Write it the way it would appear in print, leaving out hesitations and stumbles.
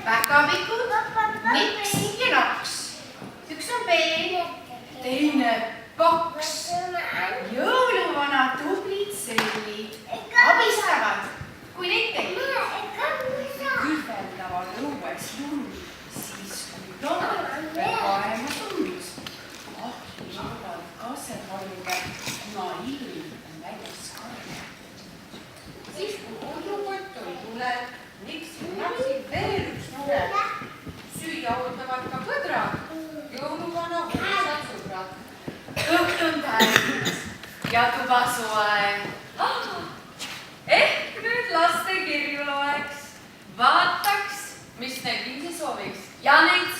päkapikud, miks ja naks. Üks on peen, teine paks. Jõuluvana tublid sellid abistavad, kui neid tellib. Kühveldavad õues lund, siis kui loomad kaemas tund. Ahjuvad kasevalge, kuna ilm on väljas karge. Siis kui kodukott oli tuled, niksid naksid veel üks mure. Süüa ootavad ka põdrad, jõuluvana võõsad sõbrad. Õht on täis ja tuba soe. Ehk nüüd laste kirju loeks, vaataks, mis neil ise sooviks ja neid